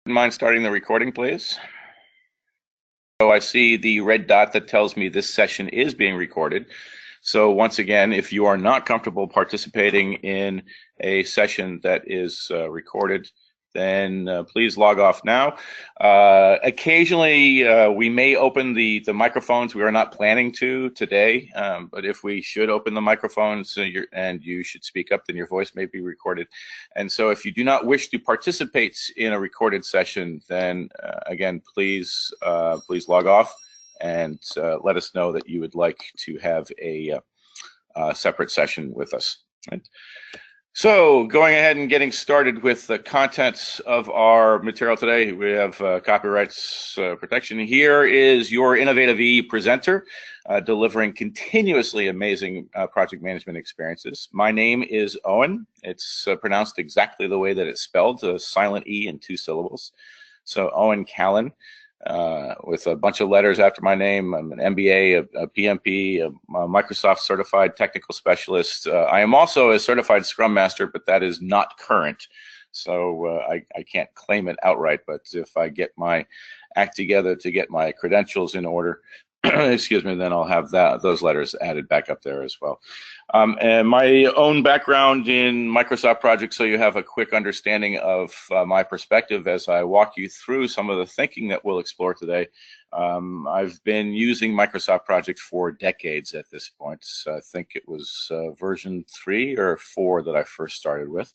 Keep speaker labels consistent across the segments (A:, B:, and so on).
A: Mind starting the recording, please? So I see the red dot that tells me this session is being recorded. So once again, if you are not comfortable participating in a session that is recorded, then please log off now. Occasionally, we may open the microphones. We are not planning to today, but if we should open the microphones and you should speak up, then your voice may be recorded. And so if you do not wish to participate in a recorded session, then again, please log off and let us know that you would like to have a separate session with us. Right? So going ahead and getting started with the contents of our material today, we have copyrights protection. Here is your Innovative E presenter, delivering continuously amazing project management experiences. My name is Owen. It's pronounced exactly the way that it's spelled, a silent E in 2 syllables. So Owen Callan. With a bunch of letters after my name. I'm an MBA, a PMP, a Microsoft certified technical specialist. I am also a certified Scrum Master, but that is not current. So I can't claim it outright, but if I get my act together to get my credentials in order, excuse me, then I'll have those letters added back up there as well. And my own background in Microsoft projects, so you have a quick understanding of my perspective as I walk you through some of the thinking that we'll explore today. I've been using Microsoft projects for decades at this point. So I think it was version 3 or 4 that I first started with.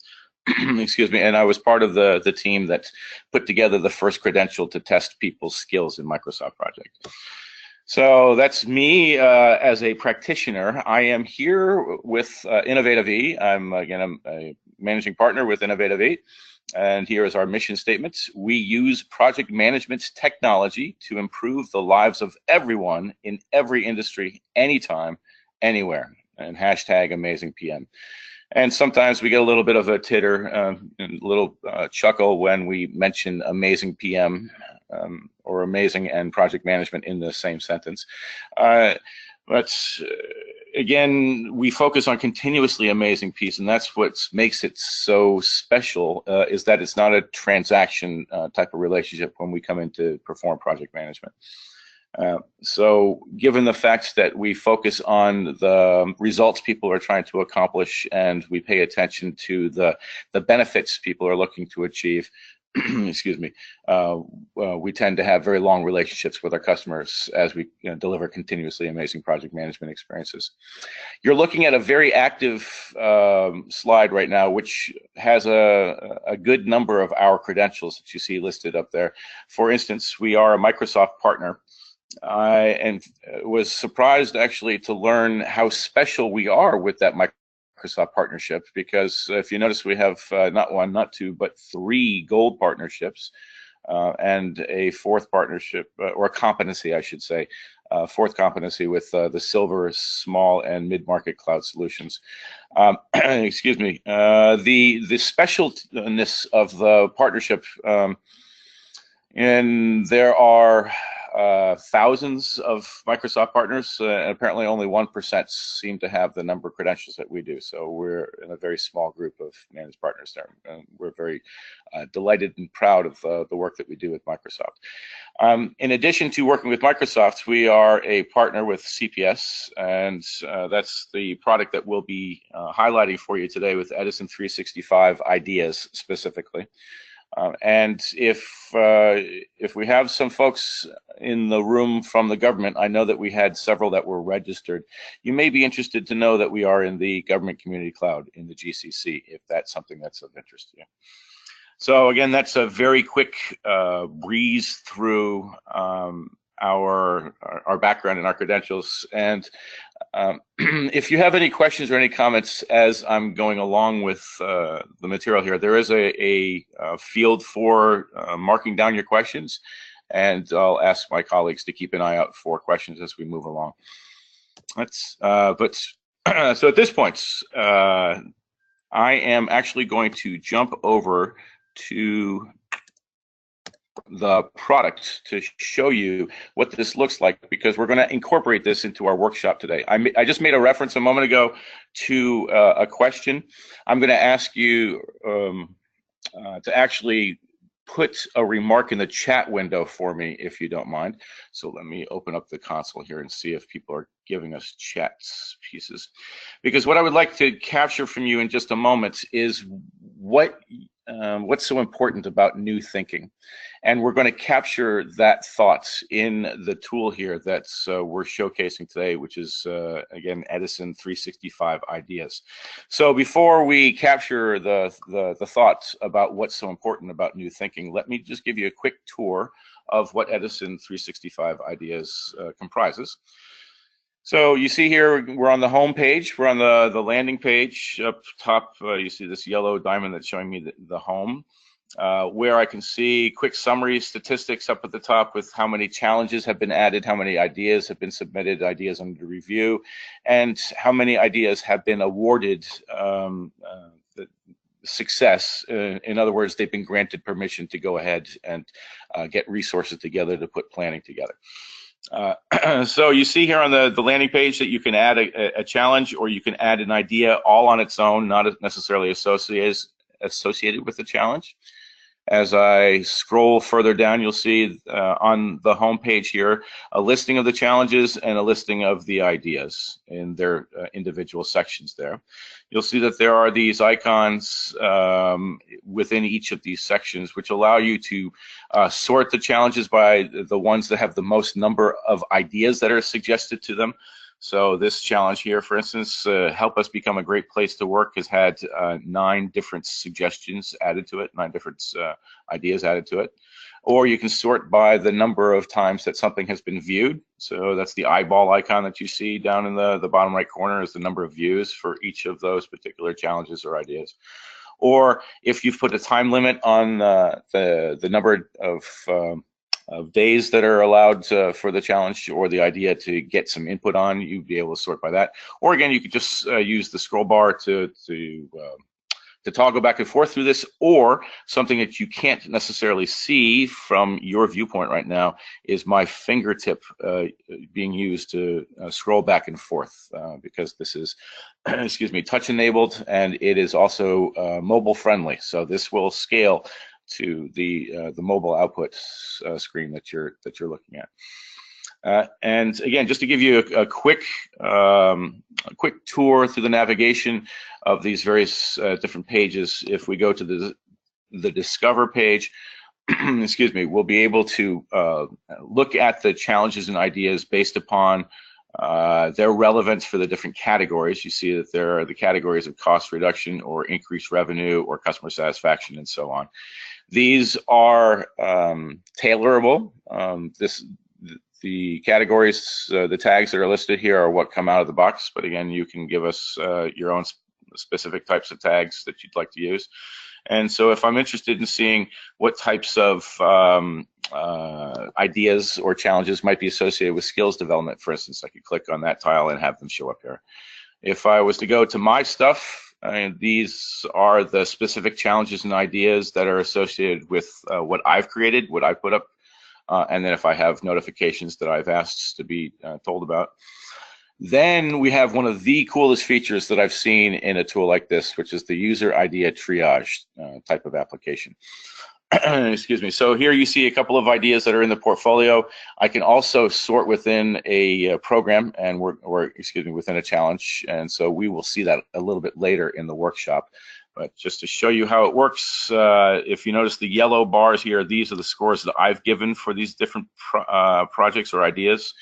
A: Excuse me, and I was part of the team that put together the first credential to test people's skills in Microsoft projects. So that's me as a practitioner. I am here with Innovative E. I'm a managing partner with Innovative E. And here is our mission statement. We use project management technology to improve the lives of everyone in every industry, anytime, anywhere. And hashtag amazing PM. And sometimes we get a little bit of a titter, a little chuckle when we mention amazing PM. Or amazing and project management in the same sentence. But again, we focus on continuously amazing piece, and that's what makes it so special, is that it's not a transaction type of relationship when we come in to perform project management. So given the fact that we focus on the results people are trying to accomplish and we pay attention to the benefits people are looking to achieve, excuse me, we tend to have very long relationships with our customers as we deliver continuously amazing project management experiences. You're looking at a very active slide right now, which has a good number of our credentials that you see listed up there. For instance, we are a Microsoft partner. And was surprised actually to learn how special we are with that Microsoft partnership, because if you notice, we have not 1, not 2, but 3 gold partnerships and a 4th partnership, or a competency, I should say, 4th competency with the silver small and mid-market cloud solutions. Excuse me. The specialness of the partnership, and there are thousands of Microsoft partners, and apparently only 1% seem to have the number of credentials that we do. So we're in a very small group of managed partners there. And we're very delighted and proud of the work that we do with Microsoft. In addition to working with Microsoft, we are a partner with CPS, and that's the product that we'll be highlighting for you today with edison365ideas specifically. And if we have some folks in the room from the government, I know that we had several that were registered. You may be interested to know that we are in the government community cloud in the GCC, if that's something that's of interest to you. So again, that's a very quick breeze through our background and our credentials. And if you have any questions or any comments as I'm going along with the material here, there is a field for marking down your questions, and I'll ask my colleagues to keep an eye out for questions as we move along. So at this point, I am actually going to jump over to the product to show you what this looks like, because we're going to incorporate this into our workshop today. I just made a reference a moment ago to a question. I'm going to ask you to actually put a remark in the chat window for me, if you don't mind. So let me open up the console here and see if people are giving us chat pieces. Because what I would like to capture from you in just a moment is what's so important about new thinking. And we're going to capture that thought in the tool here that's we're showcasing today, which is, again, Edison365ideas. So before we capture the thoughts about what's so important about new thinking, let me just give you a quick tour of what Edison365ideas comprises. So you see here, we're on the home page. We're on the landing page. Up top, you see this yellow diamond that's showing me the home, where I can see quick summary statistics up at the top with how many challenges have been added, how many ideas have been submitted, ideas under review, and how many ideas have been awarded success. In other words, they've been granted permission to go ahead and get resources together to put planning together. So you see here on the landing page that you can add a challenge, or you can add an idea all on its own, not necessarily associated with the challenge. As I scroll further down, you'll see on the home page here a listing of the challenges and a listing of the ideas in their individual sections there. You'll see that there are these icons within each of these sections, which allow you to sort the challenges by the ones that have the most number of ideas that are suggested to them. So this challenge here, for instance, help us become a great place to work, has had 9 different suggestions added to it, 9 different ideas added to it. Or you can sort by the number of times that something has been viewed. So that's the eyeball icon that you see down in the bottom right corner, is the number of views for each of those particular challenges or ideas. Or if you've put a time limit on the number of days that are allowed for the challenge or the idea to get some input on, you'd be able to sort by that. Or again, you could just use the scroll bar to toggle back and forth through this. Or something that you can't necessarily see from your viewpoint right now is my fingertip being used to scroll back and forth, because this is, excuse me, touch enabled, and it is also mobile friendly. So this will scale to the mobile output screen that you're looking at. And again, just to give you a quick tour through the navigation of these various different pages, if we go to the Discover page, excuse me, we'll be able to look at the challenges and ideas based upon their relevance for the different categories. You see that there are the categories of cost reduction or increased revenue or customer satisfaction and so on. These are tailorable. The categories, the tags that are listed here are what come out of the box, but again, you can give us your own specific types of tags that you'd like to use. And so if I'm interested in seeing what types of ideas or challenges might be associated with skills development, for instance, I could click on that tile and have them show up here. If I was to go to my stuff, these are the specific challenges and ideas that are associated with what I've created, what I put up, and then if I have notifications that I've asked to be told about. Then we have one of the coolest features that I've seen in a tool like this, which is the user idea triage type of application. Excuse me. So here you see a couple of ideas that are in the portfolio. I can also sort within a program and within a challenge. And so we will see that a little bit later in the workshop. But just to show you how it works, if you notice the yellow bars here, these are the scores that I've given for these different projects or ideas.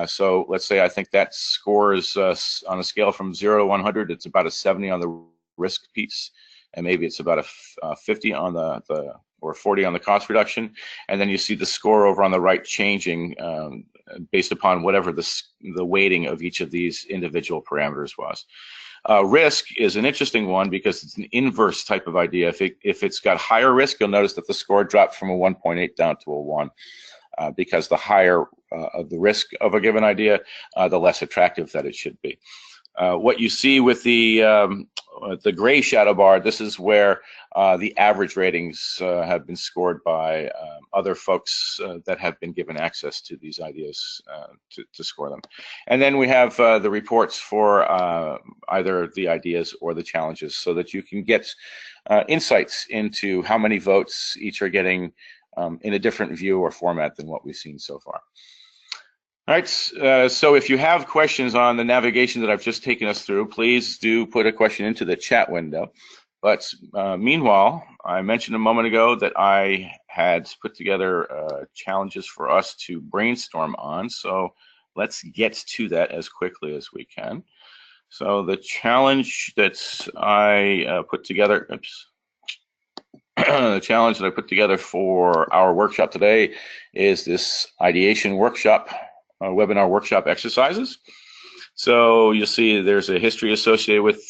A: So let's say I think that score is on a scale from 0 to 100, it's about a 70 on the risk piece, and maybe it's about a 50 on the or 40 on the cost reduction. And then you see the score over on the right changing based upon whatever the weighting of each of these individual parameters was. Risk is an interesting one because it's an inverse type of idea. If it's got higher risk, you'll notice that the score dropped from a 1.8 down to a 1. Because the higher of the risk of a given idea, the less attractive that it should be. What you see with the gray shadow bar, this is where the average ratings have been scored by other folks that have been given access to these ideas to score them. And then we have the reports for either the ideas or the challenges, so that you can get insights into how many votes each are getting in a different view or format than what we've seen so far. All right, so if you have questions on the navigation that I've just taken us through, please do put a question into the chat window. But meanwhile, I mentioned a moment ago that I had put together challenges for us to brainstorm on. So let's get to that as quickly as we can. So the challenge that I put together, the challenge that I put together for our workshop today is this ideation workshop, webinar workshop exercises. So you'll see there's a history associated with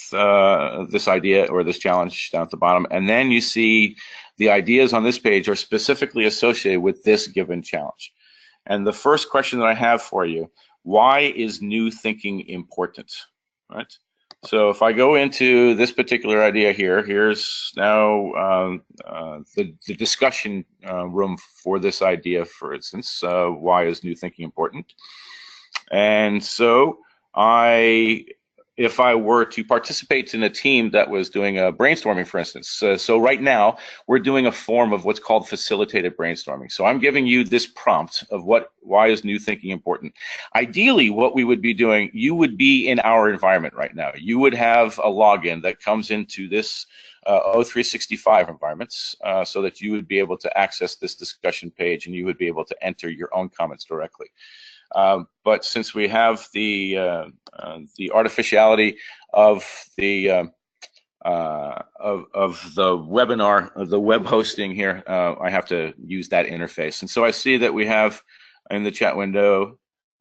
A: this idea or this challenge down at the bottom, and then you see the ideas on this page are specifically associated with this given challenge. And the first question that I have for you, why is new thinking important? Right? So if I go into this particular idea here, here's now the discussion room for this idea, for instance, why is new thinking important? And so if I were to participate in a team that was doing a brainstorming, for instance, so right now we're doing a form of what's called facilitated brainstorming. So I'm giving you this prompt of why is new thinking important. Ideally, what we would be doing, you would be in our environment right now. You would have a login that comes into this O365 environments, so that you would be able to access this discussion page and you would be able to enter your own comments directly. But since we have the artificiality of the webinar, of the web hosting here, I have to use that interface. And so I see that we have in the chat window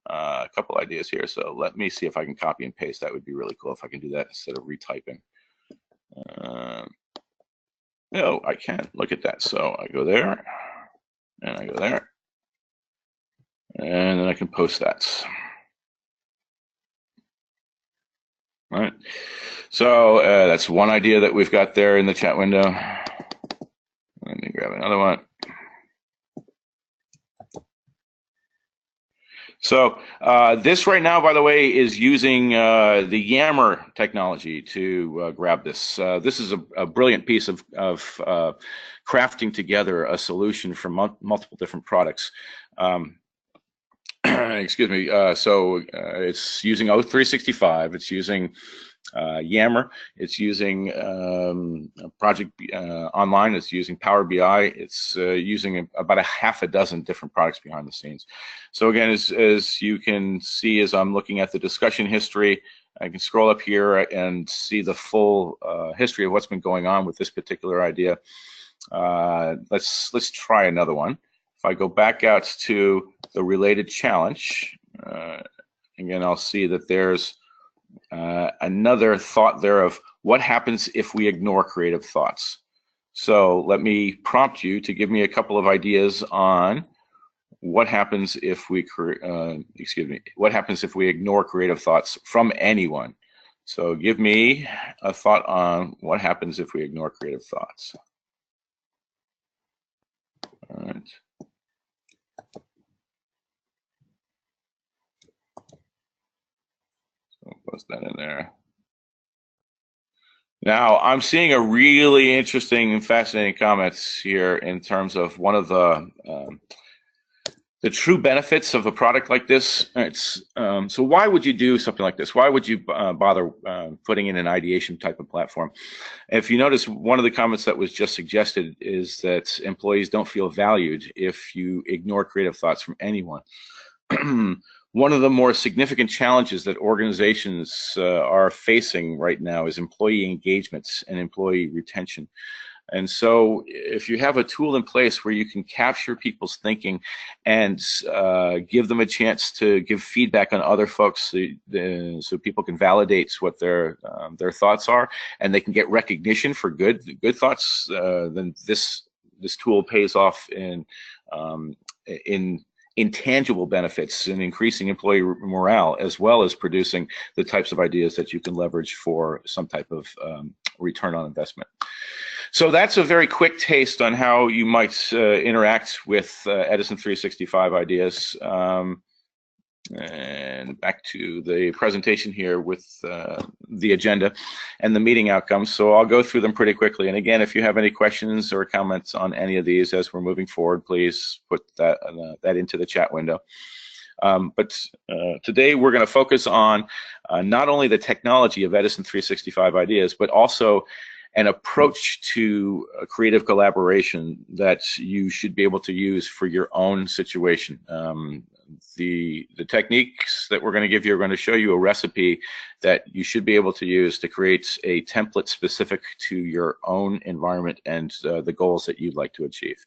A: a couple ideas here. So let me see if I can copy and paste. That would be really cool if I can do that instead of retyping. No, I can't. Look at that. So I go there, and I go there. And then I can post that. All right. So that's one idea that we've got there in the chat window. Let me grab another one. So this right now, by the way, is using the Yammer technology to grab this. This is a brilliant piece of crafting together a solution for multiple different products. Excuse me. So it's using O365. It's using Yammer. It's using Project Online. It's using Power BI. It's using about a half a dozen different products behind the scenes. So again, as you can see, as I'm looking at the discussion history, I can scroll up here and see the full history of what's been going on with this particular idea. Let's try another one. If I go back out to the related challenge, again, I'll see that there's another thought there of what happens if we ignore creative thoughts. So let me prompt you to give me a couple of ideas on what happens if we, what happens if we ignore creative thoughts from anyone. So give me a thought on what happens if we ignore creative thoughts. All right. So post that in there. Now, I'm seeing a really interesting and fascinating comments here in terms of one of the true benefits of a product like this. It's so why would you do something like this? Why would you bother putting in an ideation type of platform? If you notice, one of the comments that was just suggested is that employees don't feel valued if you ignore creative thoughts from anyone. One of the more significant challenges that organizations are facing right now is employee engagements and employee retention. And so if you have a tool in place where you can capture people's thinking and give them a chance to give feedback on other folks so people can validate what their thoughts are, and they can get recognition for good thoughts, then this tool pays off in intangible benefits and increasing employee morale, as well as producing the types of ideas that you can leverage for some type of return on investment. So that's a very quick taste on how you might interact with Edison365 ideas. And back to the presentation here with the agenda and the meeting outcomes. So I'll go through them pretty quickly. And again, if you have any questions or comments on any of these as we're moving forward, please put that into the chat window. But today we're going to focus on not only the technology of Edison365 ideas, but also an approach to creative collaboration that you should be able to use for your own situation. The techniques that we're going to give you are going to show you a recipe that you should be able to use to create a template specific to your own environment and the goals that you'd like to achieve.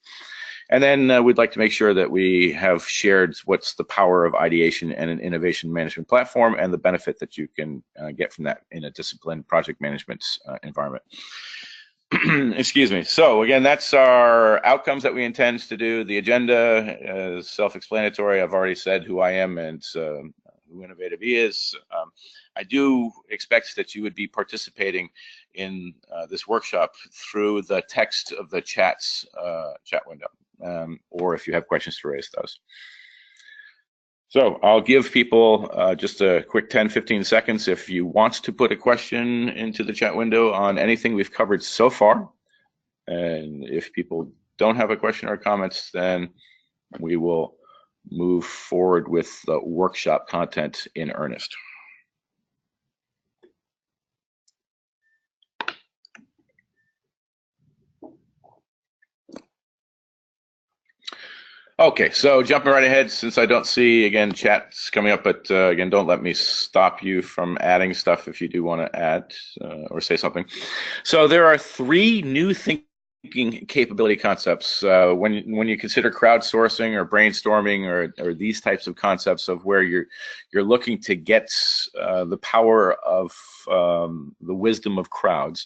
A: And then we'd like to make sure that we have shared what's the power of ideation and an innovation management platform and the benefit that you can get from that in a disciplined project management environment. Excuse me. So again, that's our outcomes that we intend to do. The agenda is self-explanatory. I've already said who I am and who Innovative is. I do expect that you would be participating in this workshop through the text of the chat window, or if you have questions to raise those. So I'll give people just a quick 10-15 seconds if you want to put a question into the chat window on anything we've covered so far. And if people don't have a question or comments, then we will move forward with the workshop content in earnest. Okay, so jumping right ahead, since I don't see, again, chats coming up, but again, don't let me stop you from adding stuff if you do want to add or say something. So there are 3 new thinking capability concepts when you consider crowdsourcing or brainstorming or these types of concepts of where you're looking to get the power of the wisdom of crowds.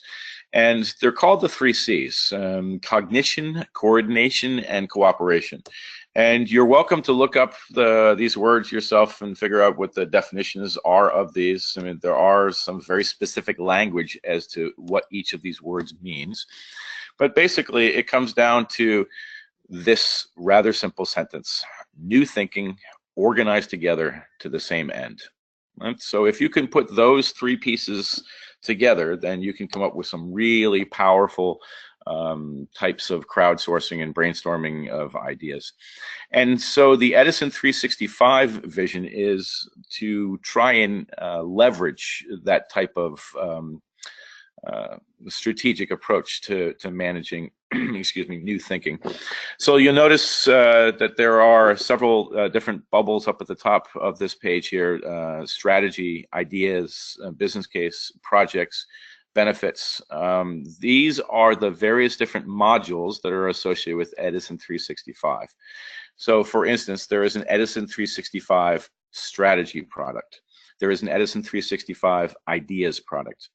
A: And they're called the 3 C's, cognition, coordination, and cooperation. And you're welcome to look up these words yourself and figure out what the definitions are of these. I mean, there are some very specific language as to what each of these words means. But basically, it comes down to this rather simple sentence: new thinking organized together to the same end. And so if you can put those 3 pieces together, then you can come up with some really powerful types of crowdsourcing and brainstorming of ideas. And so the Edison365 vision is to try and leverage that type of strategic approach to managing excuse me, new thinking. So you'll notice that there are several different bubbles up at the top of this page here: strategy, ideas, business case, projects, benefits. These are the various different modules that are associated with Edison365. So for instance, there is an Edison365 strategy product. There is an Edison365 ideas product.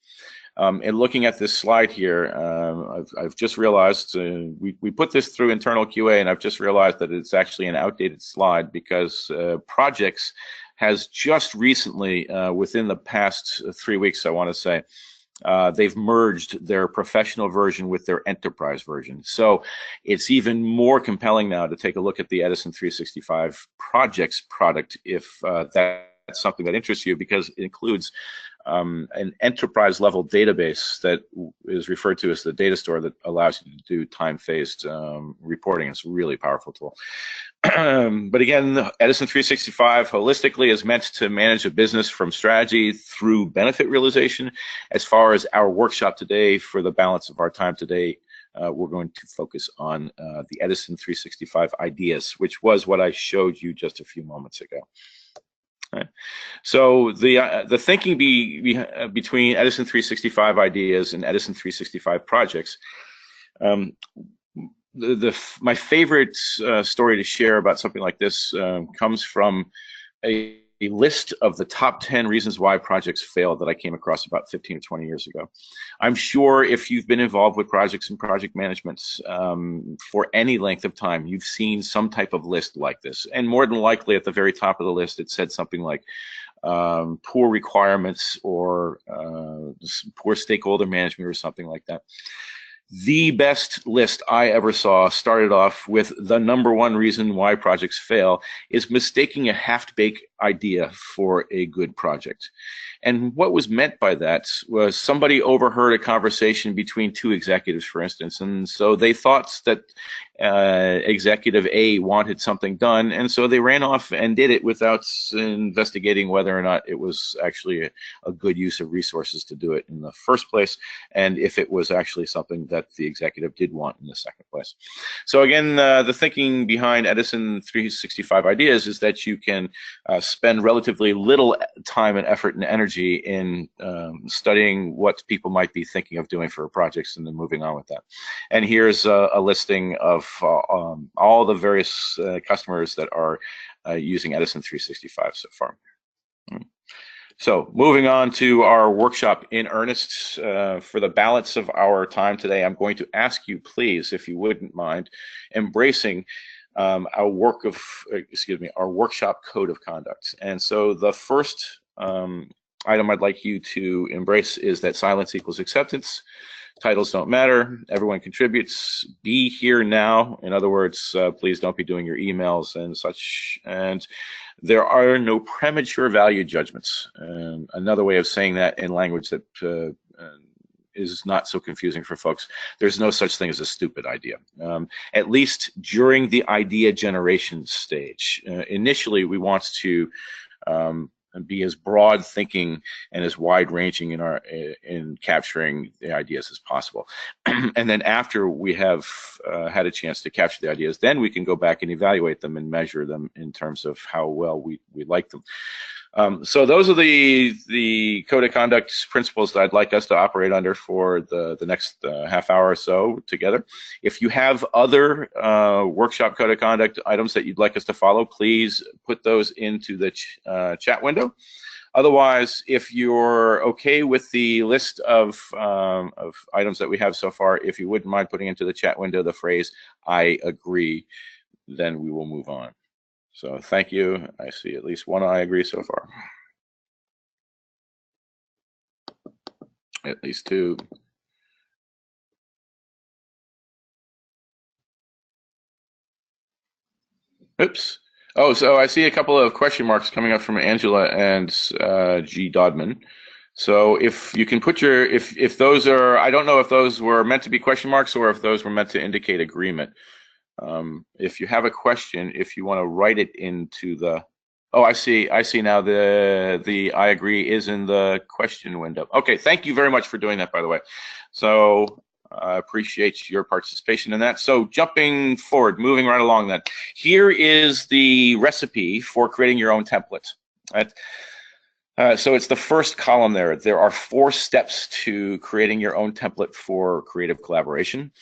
A: And looking at this slide here, I've just realized we put this through internal QA, and I've just realized that it's actually an outdated slide because projects has just recently, within the past 3 weeks, I want to say, they've merged their professional version with their enterprise version. So it's even more compelling now to take a look at the Edison365 projects product if that's something that interests you, because it includes an enterprise level database that is referred to as the data store that allows you to do time-phased reporting. It's a really powerful tool. But again, Edison365 holistically is meant to manage a business from strategy through benefit realization. As far as our workshop today, for the balance of our time today, we're going to focus on the Edison365 ideas, which was what I showed you just a few moments ago. Right. So the thinking between Edison365 ideas and Edison365 projects. My favorite story to share about something like this comes from a list of the top 10 reasons why projects fail that I came across about 15 or 20 years ago. I'm sure if you've been involved with projects and project management for any length of time, you've seen some type of list like this. And more than likely at the very top of the list, it said something like poor requirements or poor stakeholder management or something like that. The best list I ever saw started off with the #1 reason why projects fail is mistaking a half-baked idea for a good project. And what was meant by that was somebody overheard a conversation between two executives, for instance, and so they thought that executive A wanted something done, and so they ran off and did it without investigating whether or not it was actually a good use of resources to do it in the first place, and if it was actually something that the executive did want in the second place. So again, the thinking behind Edison365 ideas is that you can spend relatively little time and effort and energy in studying what people might be thinking of doing for projects and then moving on with that. And here's a listing of all the various customers that are using Edison365 so far. So moving on to our workshop in earnest. For the balance of our time today, I'm going to ask you, please, if you wouldn't mind, embracing our workshop code of conduct. And so the first item I'd like you to embrace is that silence equals acceptance. Titles don't matter. Everyone contributes. Be here now. In other words, please don't be doing your emails and such. And there are no premature value judgments. Another way of saying that in language that is not so confusing for folks, there's no such thing as a stupid idea, at least during the idea generation stage. Initially, we want to be as broad thinking and as wide ranging in capturing the ideas as possible. And then after we have had a chance to capture the ideas, then we can go back and evaluate them and measure them in terms of how well we like them. So those are the code of conduct principles that I'd like us to operate under for the next half hour or so together. If you have other workshop code of conduct items that you'd like us to follow, please put those into the chat window. Otherwise, if you're okay with the list of items that we have so far, if you wouldn't mind putting into the chat window the phrase, "I agree," then we will move on. So thank you. I see at least one I agree so far. At least two. Oops. Oh, so I see a couple of question marks coming up from Angela and G. Dodman. So if you can put your, if those are, I don't know if those were meant to be question marks or if those were meant to indicate agreement. If you have a question, if you want to write it into the, oh, I see now the I agree is in the question window. Okay, thank you very much for doing that, by the way. So I appreciate your participation in that. So jumping forward, moving right along then. Here is the recipe for creating your own template. Right? So it's the first column there. There are 4 steps to creating your own template for creative collaboration.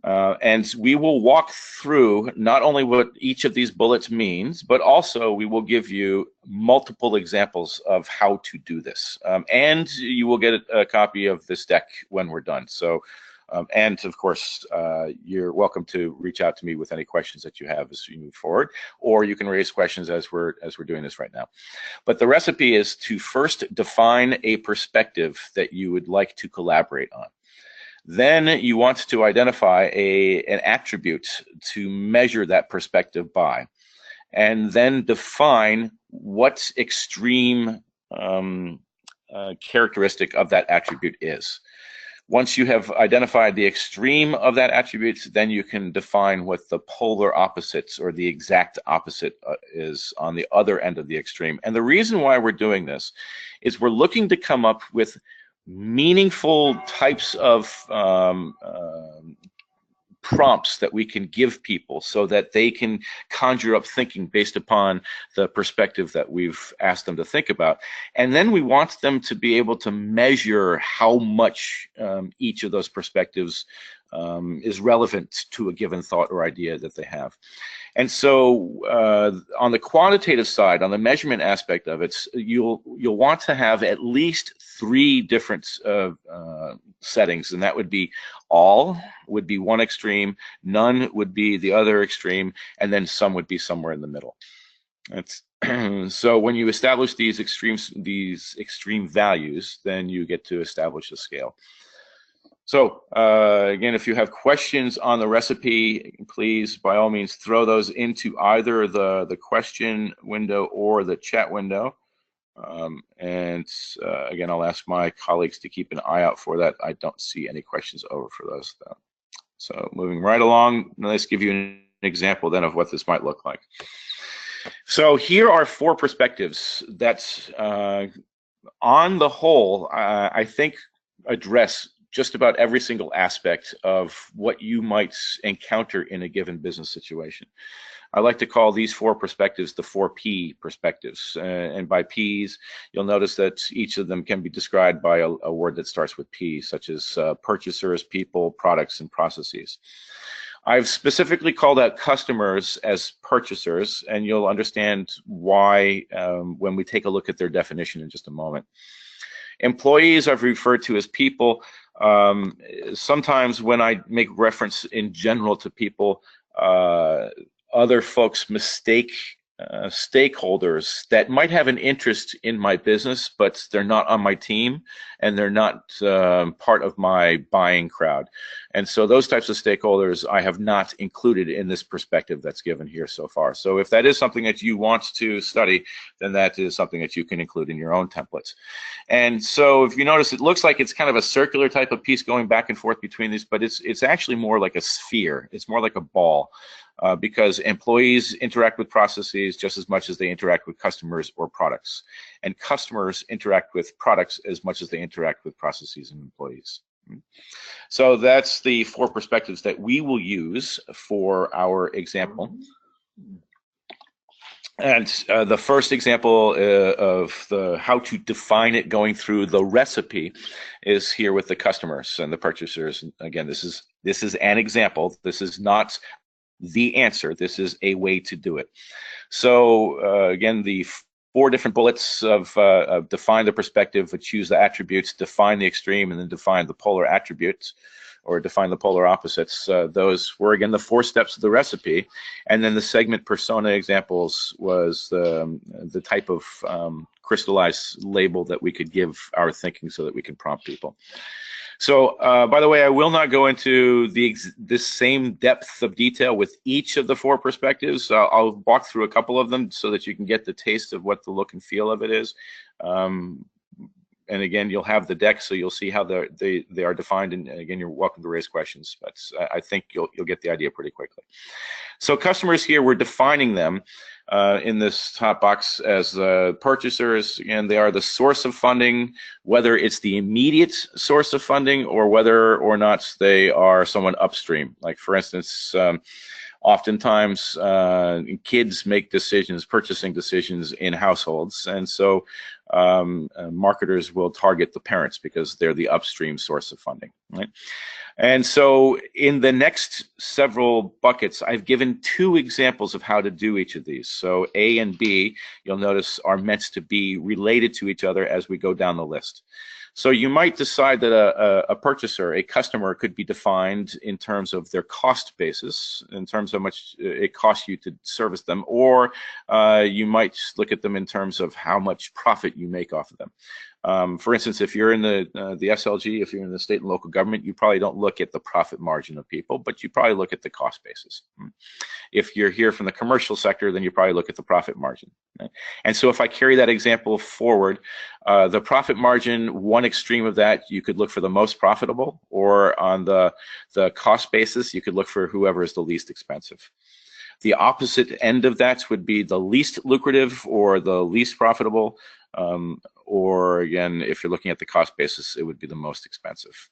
A: And we will walk through not only what each of these bullets means, but also we will give you multiple examples of how to do this. And you will get a copy of this deck when we're done. So, and of course, you're welcome to reach out to me with any questions that you have as you move forward, or you can raise questions as we're doing this right now. But the recipe is to first define a perspective that you would like to collaborate on. Then you want to identify an attribute to measure that perspective by, and then define what extreme characteristic of that attribute is. Once you have identified the extreme of that attribute, then you can define what the polar opposites or the exact opposite is on the other end of the extreme. And the reason why we're doing this is we're looking to come up with meaningful types of prompts that we can give people so that they can conjure up thinking based upon the perspective that we've asked them to think about. And then we want them to be able to measure how much each of those perspectives is relevant to a given thought or idea that they have. And so on the quantitative side, on the measurement aspect of it, you'll want to have at least 3 different settings, and that would be all would be one extreme, none would be the other extreme, and then some would be somewhere in the middle. That's so when you establish these extreme values, then you get to establish a scale. So again, if you have questions on the recipe, please, by all means, throw those into either the question window or the chat window. Again, I'll ask my colleagues to keep an eye out for that. I don't see any questions over for those, though. So moving right along, let's give you an example then of what this might look like. So here are 4 perspectives that, on the whole, I think address just about every single aspect of what you might encounter in a given business situation. I like to call these 4 perspectives the 4P perspectives. And by Ps, you'll notice that each of them can be described by a word that starts with P, such as purchasers, people, products, and processes. I've specifically called out customers as purchasers, and you'll understand why when we take a look at their definition in just a moment. Employees I've referred to as people. Sometimes when I make reference in general to people, other folks mistake stakeholders that might have an interest in my business, but they're not on my team and they're not part of my buying crowd. And so those types of stakeholders I have not included in this perspective that's given here so far. So if that is something that you want to study, then that is something that you can include in your own templates. And so if you notice, it looks like it's kind of a circular type of piece going back and forth between these, but it's actually more like a sphere. It's more like a ball. Because employees interact with processes just as much as they interact with customers or products. And customers interact with products as much as they interact with processes and employees. So that's the 4 perspectives that we will use for our example. And the first example of how to define it going through the recipe is here with the customers and the purchasers. And again, this is an example. This is not the answer. This is a way to do it. So again, the 4 different bullets of define the perspective, choose the attributes, define the extreme, and then define the polar attributes, or define the polar opposites. Those were, again, the 4 steps of the recipe. And then the segment persona examples was the type of crystallized label that we could give our thinking so that we can prompt people. So, by the way, I will not go into this same depth of detail with each of the 4 perspectives. I'll walk through a couple of them so that you can get the taste of what the look and feel of it is. And again, you'll have the deck, so you'll see how they are defined. And again, you're welcome to raise questions, but I think you'll get the idea pretty quickly. So customers here, we're defining them in this top box as purchasers, and they are the source of funding, whether it's the immediate source of funding or whether or not they are someone upstream. Like, for instance, oftentimes kids make decisions, purchasing decisions in households, and so marketers will target the parents because they're the upstream source of funding, right? And so in the next several buckets, I've given 2 examples of how to do each of these. So A and B, you'll notice, are meant to be related to each other as we go down the list. So you might decide that a purchaser, a customer, could be defined in terms of their cost basis, in terms of how much it costs you to service them, or you might look at them in terms of how much profit you make off of them. For instance, if you're in the SLG, if you're in the state and local government, you probably don't look at the profit margin of people, but you probably look at the cost basis. If you're here from the commercial sector, then you probably look at the profit margin. Right? And so if I carry that example forward, the profit margin, one extreme of that, you could look for the most profitable, or on the cost basis, you could look for whoever is the least expensive. The opposite end of that would be the least lucrative or the least profitable, or again, if you're looking at the cost basis, it would be the most expensive.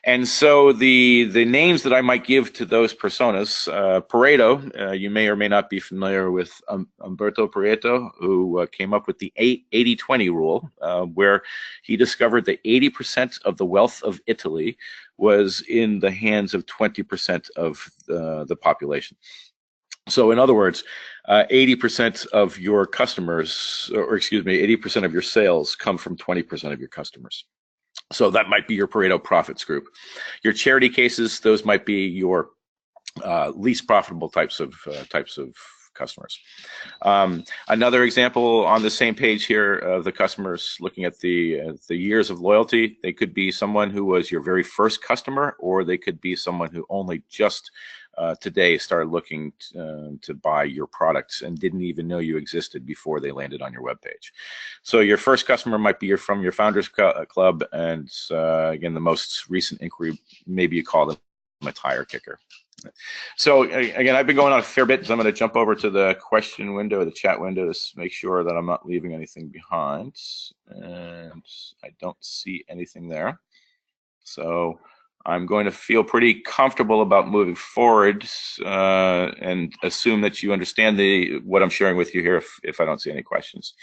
A: And so the names that I might give to those personas, Pareto, you may or may not be familiar with Umberto Pareto, who came up with the 80-20 rule, where he discovered that 80% of the wealth of Italy was in the hands of 20% of the population. So in other words, 80% of your customers, or excuse me, 80% of your sales come from 20% of your customers. So that might be your Pareto profits group. Your charity cases, those might be your least profitable types of customers. Another example on the same page here of the customers, looking at the years of loyalty. They could be someone who was your very first customer, or they could be someone who only just today started looking to buy your products and didn't even know you existed before they landed on your webpage. So your first customer might be from your Founders Club, and again, the most recent inquiry, maybe you call them a tire kicker. So again, I've been going on a fair bit, so I'm going to jump over to the question window, the chat window, to make sure that I'm not leaving anything behind. And I don't see anything there. So I'm going to feel pretty comfortable about moving forward and assume that you understand what I'm sharing with you here if I don't see any questions.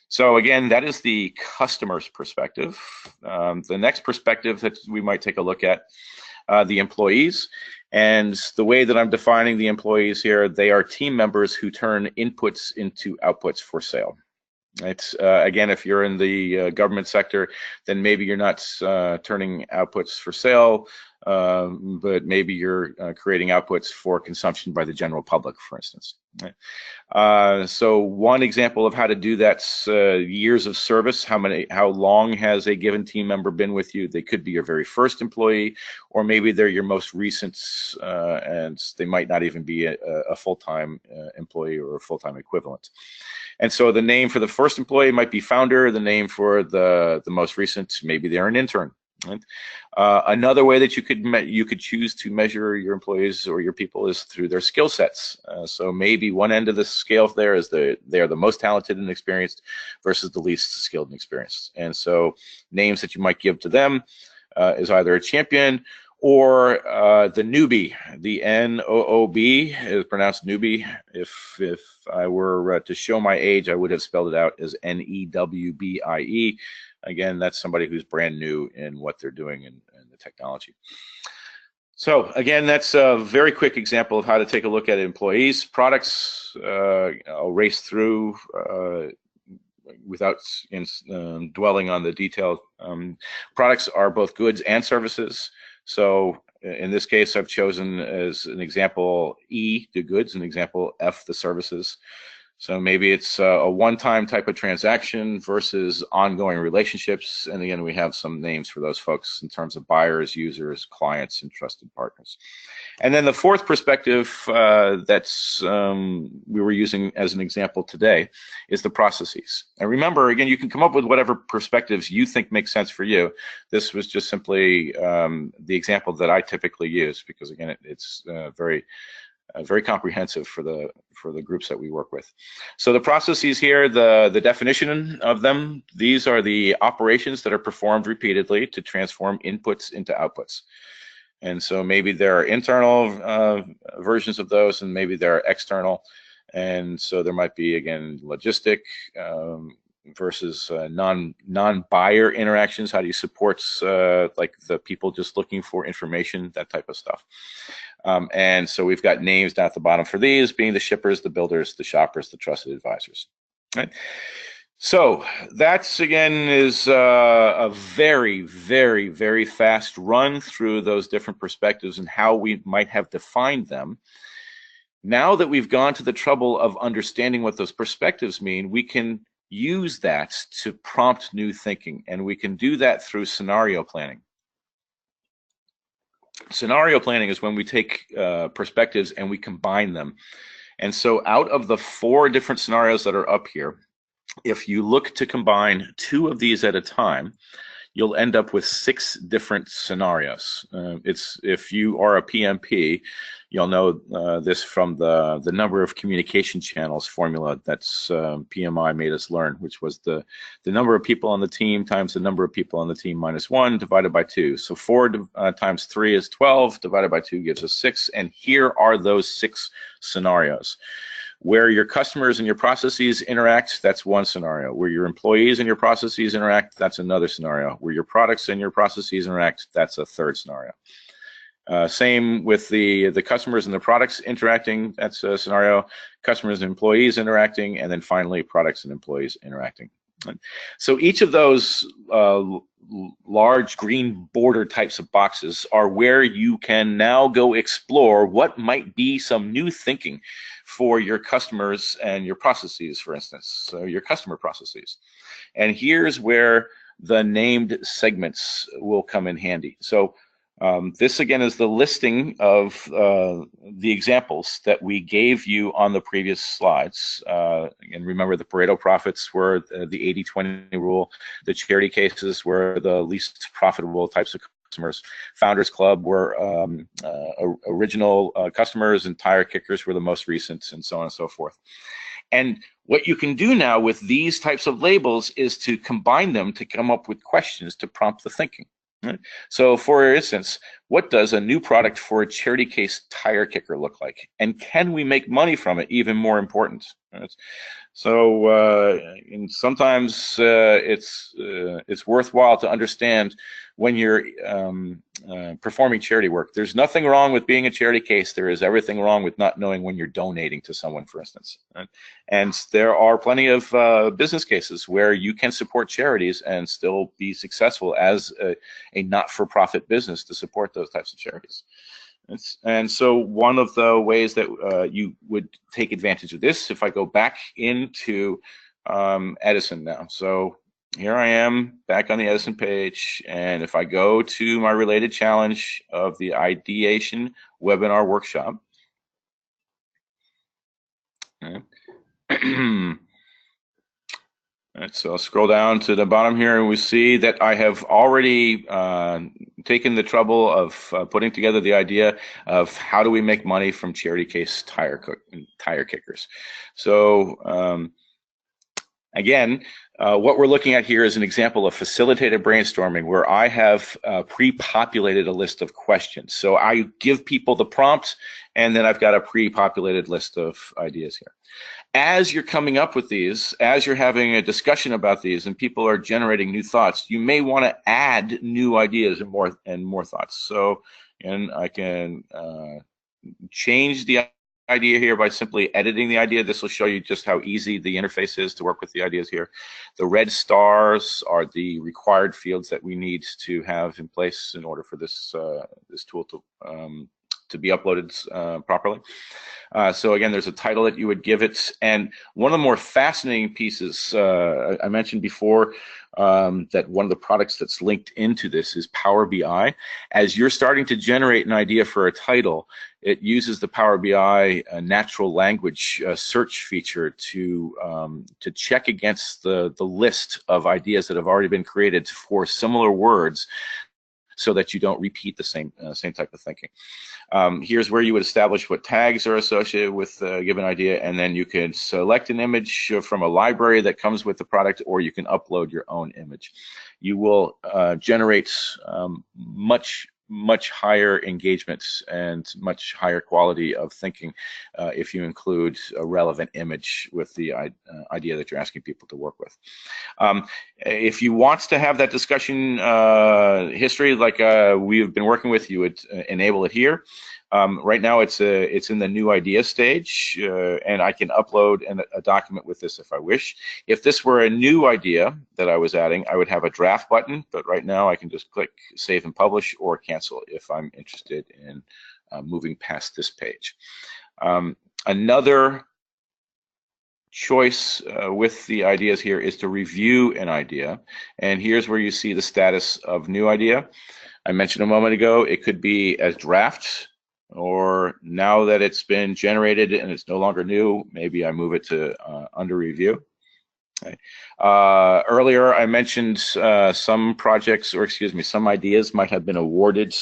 A: So again, that is the customer's perspective. The next perspective that we might take a look at, the employees. And the way that I'm defining the employees here, they are team members who turn inputs into outputs for sale. It's again, if you're in the government sector, then maybe you're not turning outputs for sale, but maybe you're creating outputs for consumption by the general public, for instance. So one example of how to do that's years of service. How long has a given team member been with you? They could be your very first employee, or maybe they're your most recent, and they might not even be a full-time employee or a full-time equivalent. And so the name for the first employee might be founder. The name for the most recent, maybe they're an intern. Right? Another way that you could choose to measure your employees or your people is through their skill sets. So maybe one end of the scale there is they are the most talented and experienced versus the least skilled and experienced. And so names that you might give to them is either a champion or the newbie. The N-O-O-B is pronounced newbie. If I were to show my age, I would have spelled it out as N-E-W-B-I-E. Again, that's somebody who's brand new in what they're doing in the technology. So again, that's a very quick example of how to take a look at employees. Products, I'll race through without dwelling on the detail. Products are both goods and services. So in this case, I've chosen as an example E, the goods, and example F, the services. So maybe it's a one-time type of transaction versus ongoing relationships. And again, we have some names for those folks in terms of buyers, users, clients, and trusted partners. And then the fourth perspective that's we were using as an example today is the processes. And remember, again, you can come up with whatever perspectives you think make sense for you. This was just simply the example that I typically use because, again, it's very comprehensive for the groups that we work with. So the processes here, the definition of them, these are the operations that are performed repeatedly to transform inputs into outputs. And so maybe there are internal versions of those, and maybe there are external. And so there might be, again, logistic versus non-buyer interactions. How do you support like the people just looking for information, that type of stuff. And so we've got names down at the bottom for these, being the shippers, the builders, the shoppers, the trusted advisors. Right? So that's, again, is a very, very, very fast run through those different perspectives and how we might have defined them. Now that we've gone to the trouble of understanding what those perspectives mean, we can use that to prompt new thinking, and we can do that through scenario planning. Scenario planning is when we take perspectives and we combine them. And so out of the 4 different scenarios that are up here, if you look to combine 2 of these at a time, you'll end up with 6 different scenarios. If you are a PMP, you'll know this from the number of communication channels formula that's PMI made us learn, which was the number of people on the team times the number of people on the team minus 1 divided by 2. So 4 times 3 is 12, divided by 2 gives us 6. And here are those 6 scenarios. Where your customers and your processes interact, that's one scenario. Where your employees and your processes interact, that's another scenario. Where your products and your processes interact, that's a third scenario. Same with the customers and the products interacting, that's a scenario. Customers and employees interacting, and then finally products and employees interacting. So each of those large green border types of boxes are where you can now go explore what might be some new thinking for your customers and your processes, for instance, so your customer processes. And here's where the named segments will come in handy. So this again is the listing of the examples that we gave you on the previous slides. And remember, the Pareto profits were the 80-20 rule. The charity cases were the least profitable types of customers. Founders Club were original customers, and tire kickers were the most recent, and so on and so forth. And what you can do now with these types of labels is to combine them to come up with questions to prompt the thinking. Right? So for instance, what does a new product for a charity case tire kicker look like? And can we make money from it? Even more important. Right? So and sometimes it's worthwhile to understand when you're performing charity work. There's nothing wrong with being a charity case. There is everything wrong with not knowing when you're donating to someone, for instance. Right? And there are plenty of business cases where you can support charities and still be successful as a not-for-profit business to support those types of charities. And so one of the ways that you would take advantage of this, if I go back into Edison now. So here I am back on the Edison page, and if I go to my related challenge of the Ideation webinar workshop, okay. Right, so I'll scroll down to the bottom here, and we see that I have already taken the trouble of putting together the idea of how do we make money from charity case tire kickers. So again, what we're looking at here is an example of facilitated brainstorming where I have pre-populated a list of questions. So I give people the prompt, and then I've got a pre-populated list of ideas here. As you're coming up with these, as you're having a discussion about these and people are generating new thoughts, you may want to add new ideas and more thoughts. So, and I can change the idea here by simply editing the idea. This will show you just how easy the interface is to work with the ideas here. The red stars are the required fields that we need to have in place in order for this this tool to be uploaded properly. So again, there's a title that you would give it. And one of the more fascinating pieces, I mentioned before that one of the products that's linked into this is Power BI. As you're starting to generate an idea for a title, it uses the Power BI natural language search feature to check against the list of ideas that have already been created for similar words, so that you don't repeat the same type of thinking. Here's where you would establish what tags are associated with a given idea, and then you can select an image from a library that comes with the product, or you can upload your own image. You will generate much higher engagements and much higher quality of thinking if you include a relevant image with the idea that you're asking people to work with. If you want to have that discussion history like we've been working with, you would enable it here. Right now it's in the new idea stage, and I can upload a document with this if I wish. If this were a new idea that I was adding, I would have a draft button, but right now I can just click save and publish or cancel if I'm interested in moving past this page. Another choice with the ideas here is to review an idea, and here's where you see the status of new idea. I mentioned a moment ago it could be as draft, or now that it's been generated and it's no longer new, maybe I move it to under review. Okay. Earlier I mentioned some projects, or excuse me, some ideas might have been awarded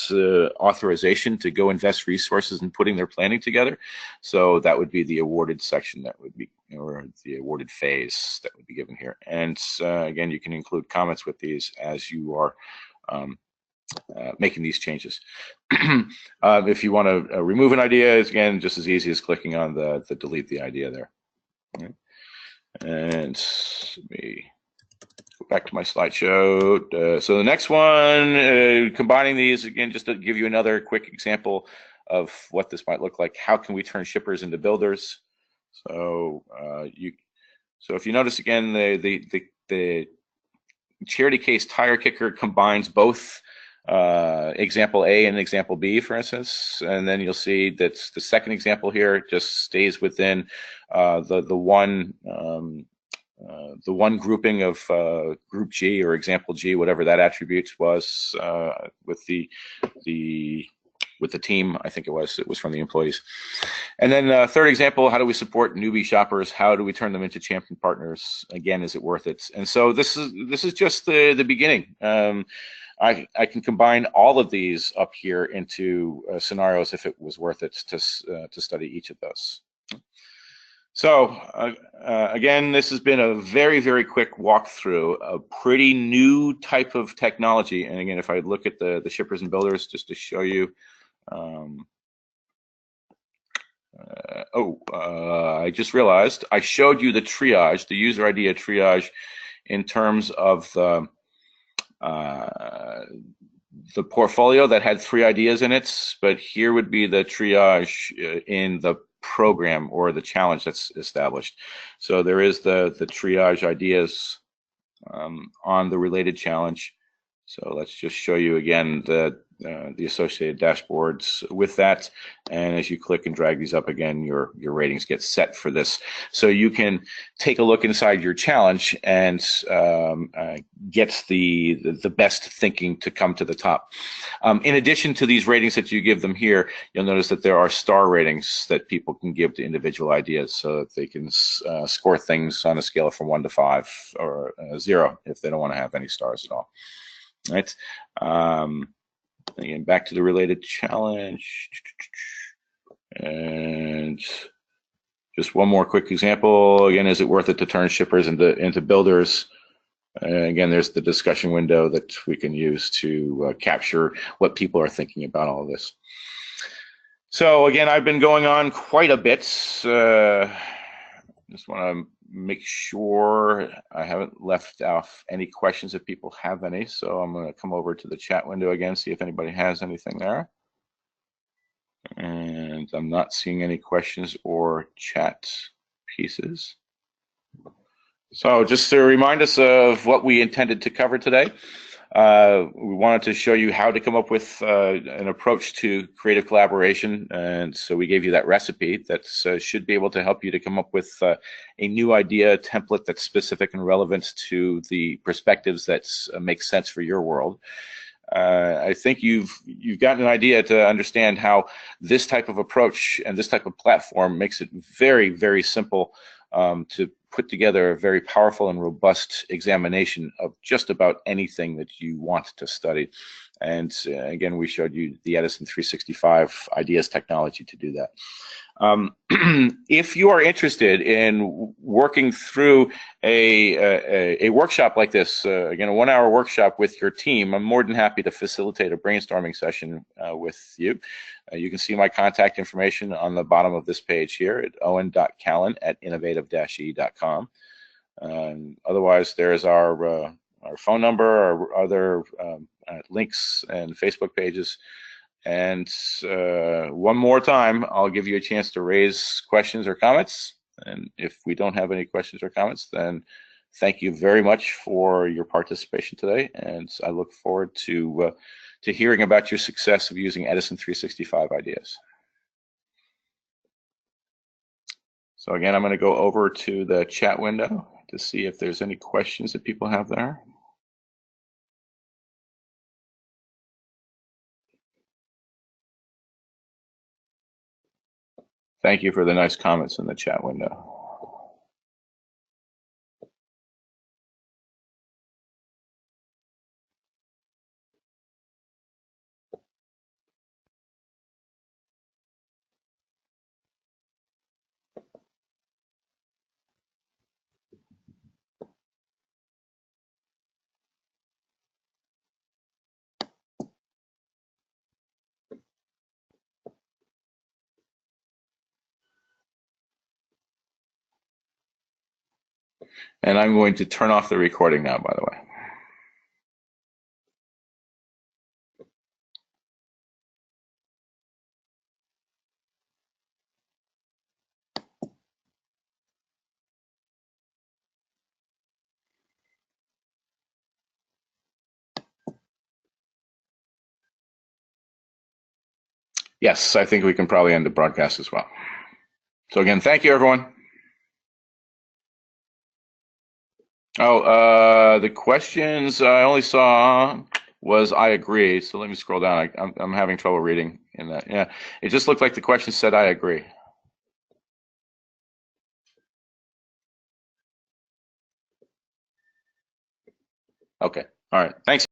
A: authorization to go invest resources in putting their planning together. So that would be the awarded section that would be, or the awarded phase that would be given here. And again, you can include comments with these as you are making these changes. If you want to remove an idea, it's again just as easy as clicking on the delete the idea there. Okay. And let me go back to my slideshow. So the next one, combining these again, just to give you another quick example of what this might look like. How can we turn shippers into builders? So so if you notice again, the the charity case tire kicker combines both example A and example B, for instance, and then you'll see that the second example here just stays within the one grouping of group G or example G, whatever that attribute was, with the team. I think it was from the employees. And then third example, how do we support newbie shoppers? How do we turn them into champion partners? Again, is it worth it? And so this is just the beginning. I can combine all of these up here into scenarios if it was worth it to study each of those. So again, this has been a very, very quick walkthrough, a pretty new type of technology. And again, if I look at the shippers and builders, just to show you, I just realized I showed you the triage, the user idea triage, in terms of the portfolio that had 3 ideas in it, but here would be the triage in the program or the challenge that's established. So there is the triage ideas on the related challenge. So let's just show you again the associated dashboards with that. And as you click and drag these up again, your ratings get set for this. So you can take a look inside your challenge and get the best thinking to come to the top. In addition to these ratings that you give them here, you'll notice that there are star ratings that people can give to individual ideas, so that they can score things on a scale from 1 to 5 or 0 if they don't want to have any stars at all. Right. Again, back to the related challenge, and just one more quick example. Again, is it worth it to turn shippers into builders? Again, there's the discussion window that we can use to capture what people are thinking about all of this. So again, I've been going on quite a bit. Just want to make sure I haven't left off any questions if people have any. So I'm going to come over to the chat window again, see if anybody has anything there. And I'm not seeing any questions or chat pieces. So just to remind us of what we intended to cover today, we wanted to show you how to come up with an approach to creative collaboration, and so we gave you that recipe that should be able to help you to come up with a new idea template that's specific and relevant to the perspectives that make sense for your world. I think you've gotten an idea to understand how this type of approach and this type of platform makes it very, very simple to put together a very powerful and robust examination of just about anything that you want to study. And again, we showed you the edison365 ideas technology to do that. If you are interested in working through a workshop like this, again, a 1-hour workshop with your team, I'm more than happy to facilitate a brainstorming session with you. You can see my contact information on the bottom of this page here at owen.callan@innovative-e.com. Otherwise, there's our phone number, our other links and Facebook pages. And one more time, I'll give you a chance to raise questions or comments. And if we don't have any questions or comments, then thank you very much for your participation today. And I look forward to hearing about your success of using Edison365 ideas. So again, I'm going to go over to the chat window to see if there's any questions that people have there. Thank you for the nice comments in the chat window. And I'm going to turn off the recording now, by the way. Yes, I think we can probably end the broadcast as well. So again, thank you, everyone. Oh, the questions I only saw was I agree. So let me scroll down. I'm having trouble reading in that. Yeah, it just looked like the question said I agree. Okay. All right. Thanks.